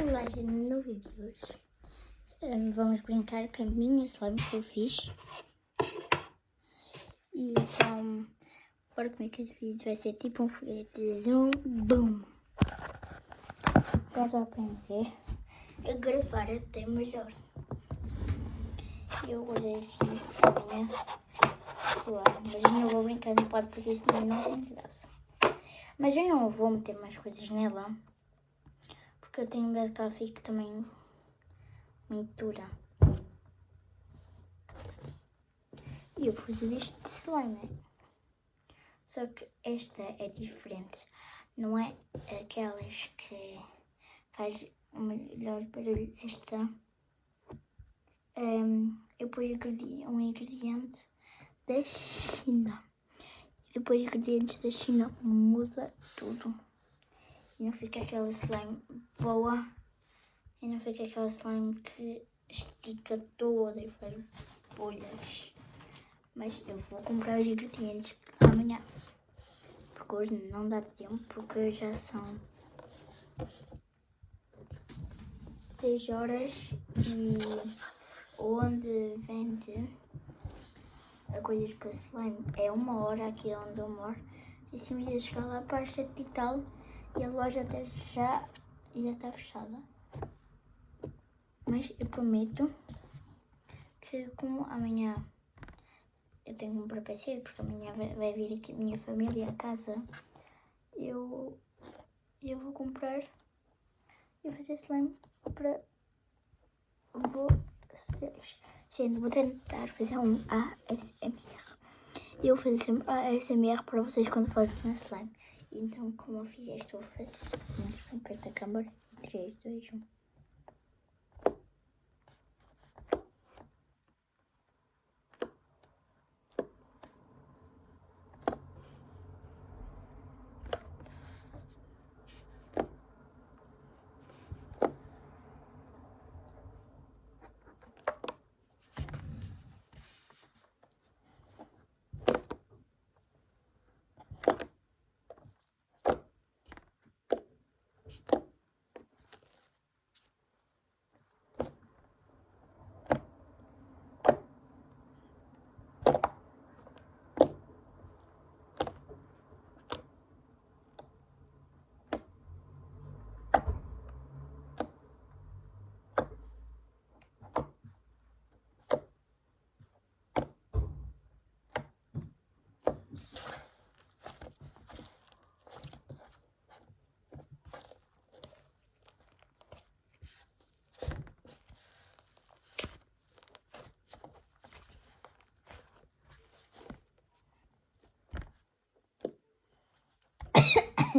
Olá, gente, no vídeo de hoje vamos brincar com a minha slime que eu fiz. E então, bora comer que esse vídeo vai ser tipo um foguete, zoom, boom. Já estou a aprender a gravar até melhor. Eu olhei aqui a minha slime, mas eu não vou brincar no pode porque isso não tem graça. Mas eu não vou meter mais coisas nela, porque eu tenho medo que ela fique também muito dura. E eu vou fazer isto de slime. Só que esta é diferente. Não é aquelas que faz o melhor barulho. Esta eu pus um ingrediente da China. E depois ingredientes da China muda tudo. E não fica aquela slime boa. E não fica aquela slime que estica toda e faz bolhas. Mas eu vou comprar os ingredientes amanhã. Porque hoje não dá tempo, porque já são 6 horas e onde vende a coisas para slime é 1 hora aqui onde eu moro. E se me ia chegar lá para as 7 e tal e a loja até já está fechada. Mas eu prometo que como amanhã eu tenho que comprar PC, porque amanhã vai vir aqui a minha família a casa, eu vou comprar e fazer slime para vocês. Gente, vou tentar fazer um ASMR. Eu vou fazer sempre ASMR para vocês quando fazem uma slime. Então, como eu fiz este, vou fazer. Vou perto da câmera. 3, 2, 1.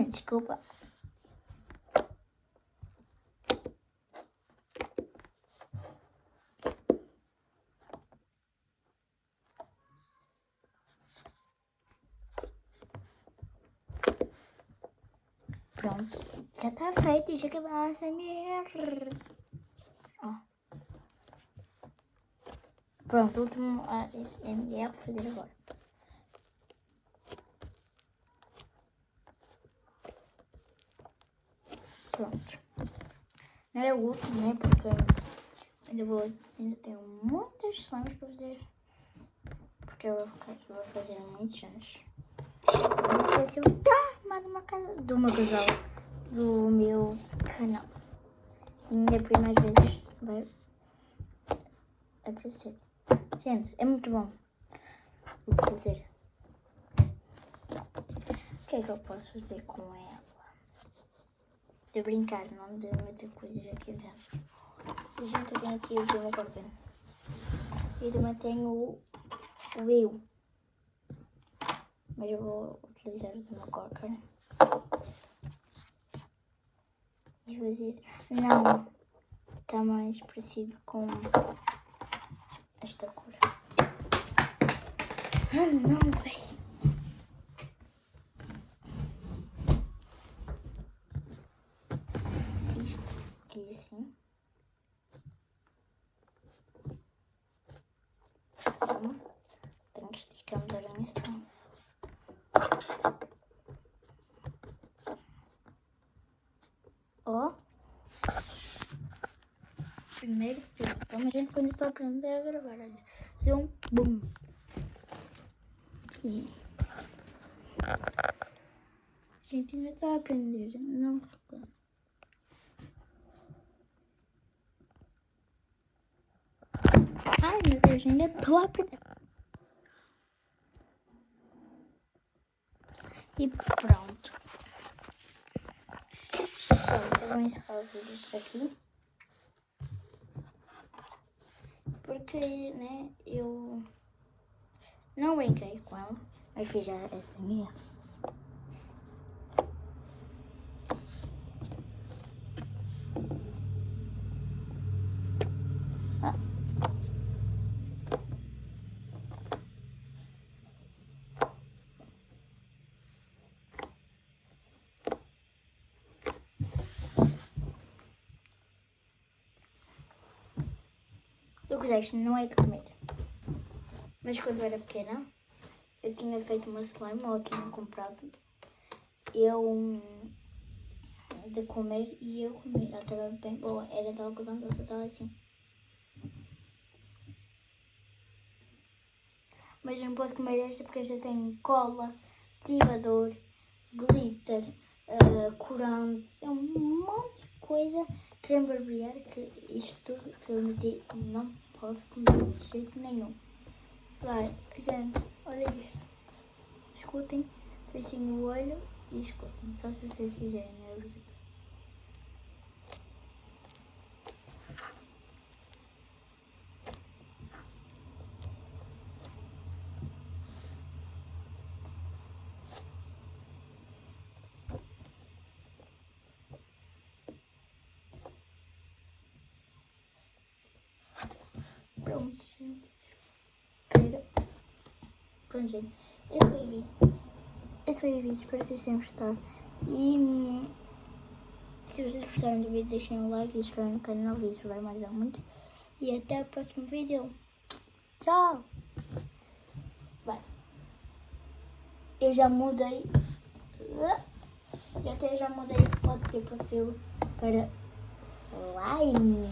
Desculpa. Pronto, já está feito, já acabou a ASMR. Ó. Pronto, o último ASMR vou fazer agora. Pronto. Não é o último, né? Porque ainda tenho muitas slimes para fazer. Porque eu vou fazer muitos anos. Esse vai ser o do meu casal, do meu canal. E ainda por mais vezes vai aparecer. Gente, é muito bom o que fazer. O que é que eu posso fazer com ela? De brincar, não de meter coisas aqui dentro. E gente, eu tenho aqui o Demogorgon. E também tenho o Will. Mas eu vou utilizar o Demogorgon. E fazer... Não. Está mais parecido com esta cor. Ah, não, velho. Isto aqui assim. Tenho que esticar melhor a minha slime. Ó. primeiro. Calma, gente, quando eu estou a aprender a gravar. Olha, fazer um boom. Aqui. Gente, ainda estou a aprender. Não reclamo. Ai, meu Deus, ainda estou a aprender. E pronto. Eu vou encerrar o vídeo aqui. Porque, né, eu não brinquei com ela, mas fiz essa minha. O que deste não é de comer. Mas quando eu era pequena, eu tinha feito uma slime, ou tinha comprado, eu de comer e eu comi. Ela estava bem boa, era de algodão doce, estava assim. Mas eu não posso comer esta porque esta tem cola, ativador, glitter, corante, é um monte de coisa. Creme barbear, que isto tudo que eu meti, não posso comer de jeito nenhum. Vai, gente, olha isto. Escutem, fechem o olho e escutem, só se vocês quiserem, não é verdade? Pronto, gente. Espera. Pronto, gente. Esse foi o vídeo. Espero que vocês tenham gostado. E se vocês gostaram do vídeo, deixem um like e inscrevam no canal. Isso vai me ajudar muito. E até o próximo vídeo. Tchau! Vai. Eu já mudei. Já mudei a foto de perfil para slime.